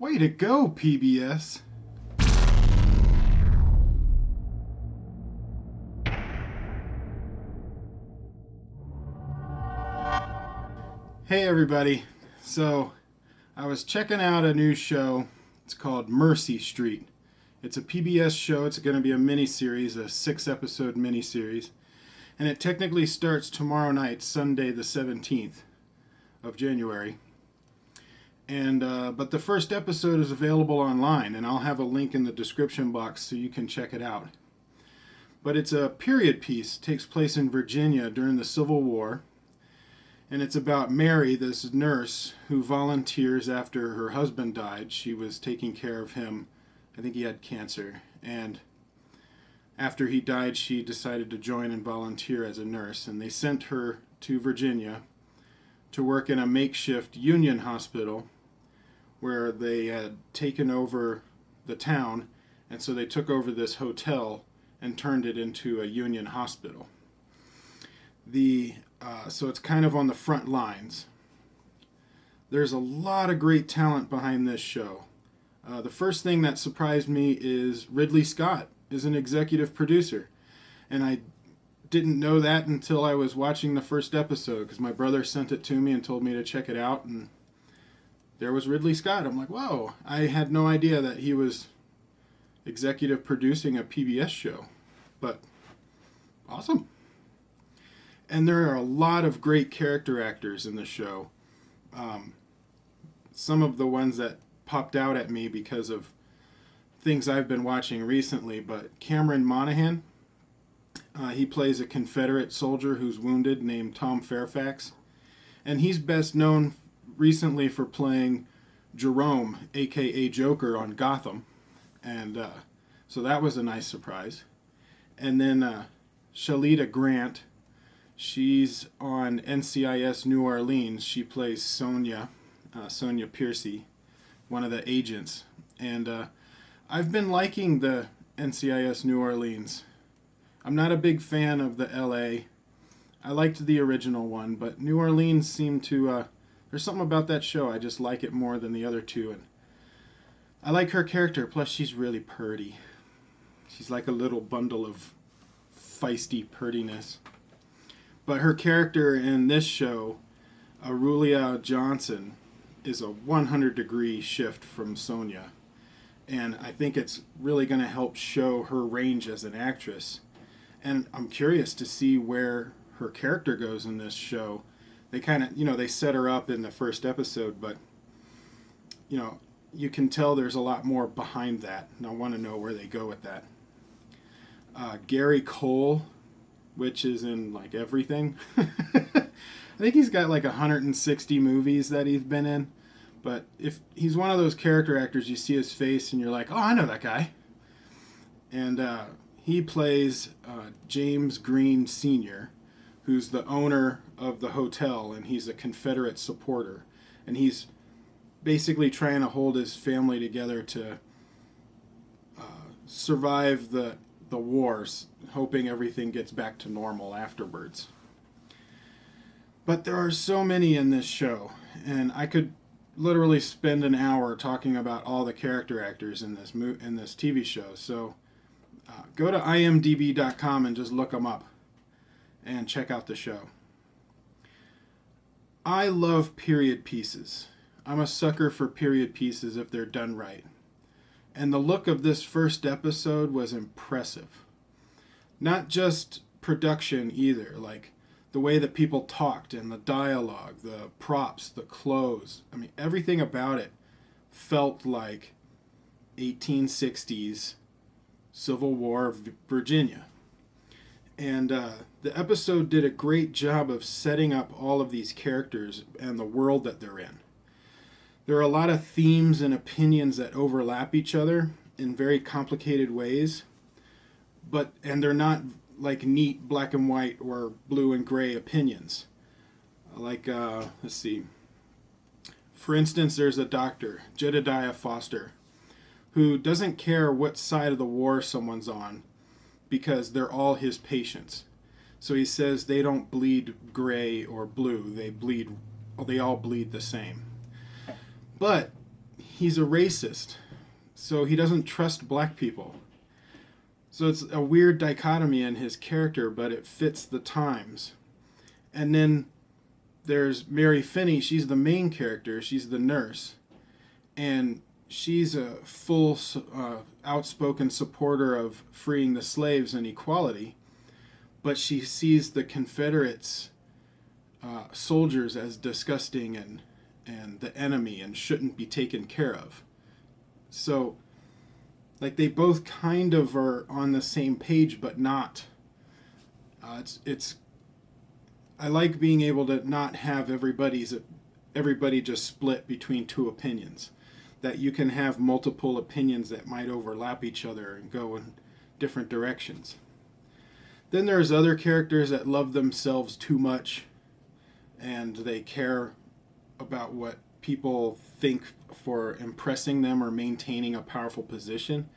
Way to go, PBS. Hey, everybody. So, I was checking out a new show. It's called Mercy Street. It's a PBS show. It's going to be a miniseries, a 6-episode miniseries. And it technically starts tomorrow night, Sunday the 17th of January. And but the first episode is available online, and I'll have a link in the description box so you can check it out. But it's a period piece. It takes place in Virginia during the Civil War. And it's about Mary, this nurse, who volunteers after her husband died. She was taking care of him. I think he had cancer. And after he died, she decided to join and volunteer as a nurse. And they sent her to Virginia to work in a makeshift Union hospital where they had taken over the town. And so they took over this hotel and turned it into a Union hospital. So it's kind of on the front lines. There's a lot of great talent behind this show. The first thing that surprised me is Ridley Scott is an executive producer. And I didn't know that until I was watching the first episode, because my brother sent it to me and told me to check it out, and there was Ridley Scott. I'm like, whoa, I had no idea that he was executive producing a PBS show. But awesome. And there are a lot of great character actors in the show. Some of the ones that popped out at me because of things I've been watching recently, but Cameron Monaghan, he plays a Confederate soldier who's wounded named Tom Fairfax. And he's best known recently for playing Jerome, a.k.a. Joker, on Gotham. And so that was a nice surprise. And then Shalita Grant, she's on NCIS New Orleans. She plays Sonia Piercy, one of the agents. And I've been liking the NCIS New Orleans. I'm not a big fan of the LA. I liked the original one, but New Orleans seemed to... there's something about that show. I just like it more than the other two. And I like her character, plus she's really purty. She's like a little bundle of feisty purtiness. But her character in this show, Aurelia Johnson, is a 100-degree shift from Sonia. And I think it's really going to help show her range as an actress. And I'm curious to see where her character goes in this show. They kind of, they set her up in the first episode, but, you can tell there's a lot more behind that. And I want to know where they go with that. Gary Cole, which is in like everything. I think he's got like 160 movies that he's been in. But if he's one of those character actors, you see his face and you're like, oh, I know that guy. And he plays James Green Sr., who's the owner of the hotel, and he's a Confederate supporter. And he's basically trying to hold his family together to survive the wars, hoping everything gets back to normal afterwards. But there are so many in this show, and I could literally spend an hour talking about all the character actors in this TV show. So go to imdb.com and just look them up and check out the show. I love period pieces. I'm a sucker for period pieces if they're done right. And the look of this first episode was impressive. Not just production either, like the way that people talked and the dialogue, the props, the clothes. I mean, everything about it felt like 1860s Civil War Virginia. And the episode did a great job of setting up all of these characters and the world that they're in. There are a lot of themes and opinions that overlap each other in very complicated ways, and they're not like neat black and white or blue and gray opinions. Like, let's see. For instance, there's a doctor, Jedediah Foster, who doesn't care what side of the war someone's on because they're all his patients. So he says they don't bleed gray or blue. They all bleed the same. But he's a racist, so he doesn't trust black people. So it's a weird dichotomy in his character, but it fits the times. And then there's Mary Finney. She's the main character. She's the nurse. And she's a full, outspoken supporter of freeing the slaves and equality. But she sees the Confederates soldiers as disgusting and the enemy and shouldn't be taken care of. So, like, they both kind of are on the same page, but not. I like being able to not have everybody just split between two opinions. That you can have multiple opinions that might overlap each other and go in different directions. Then there's other characters that love themselves too much, and they care about what people think for impressing them or maintaining a powerful position,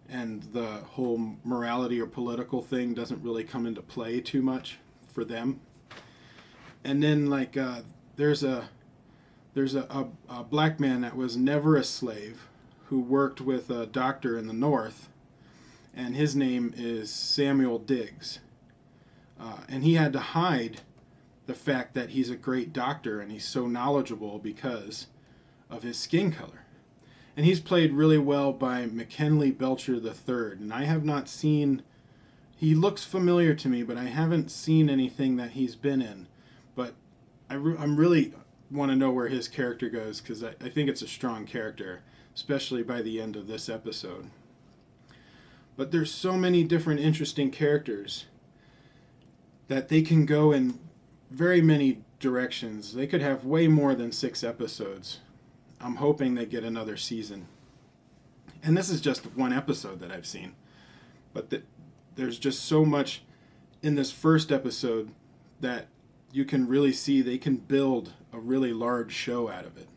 and the whole morality or political thing doesn't really come into play too much for them. And then there's a black man that was never a slave who worked with a doctor in the North, and his name is Samuel Diggs. And he had to hide the fact that he's a great doctor and he's so knowledgeable because of his skin color. And he's played really well by McKinley Belcher III. And I have not seen, he looks familiar to me, but I haven't seen anything that he's been in. But I'm really want to know where his character goes, because I think it's a strong character, especially by the end of this episode. But there's so many different interesting characters that they can go in very many directions. They could have way more than 6 episodes. I'm hoping they get another season. And this is just one episode that I've seen. But there's just so much in this first episode that you can really see they can build a really large show out of it.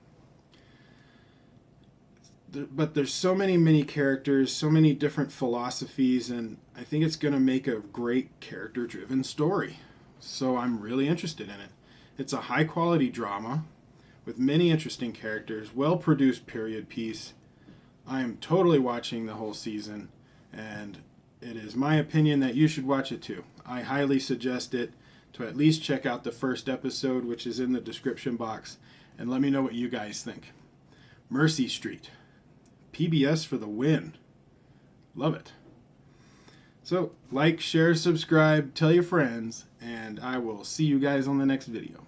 But there's so many characters, so many different philosophies, and I think it's going to make a great character-driven story. So I'm really interested in it. It's a high-quality drama with many interesting characters, well-produced period piece. I am totally watching the whole season, and it is my opinion that you should watch it too. I highly suggest it to at least check out the first episode, which is in the description box, and let me know what you guys think. Mercy Street. PBS for the win. Love it. So, like, share, subscribe, tell your friends, and I will see you guys on the next video.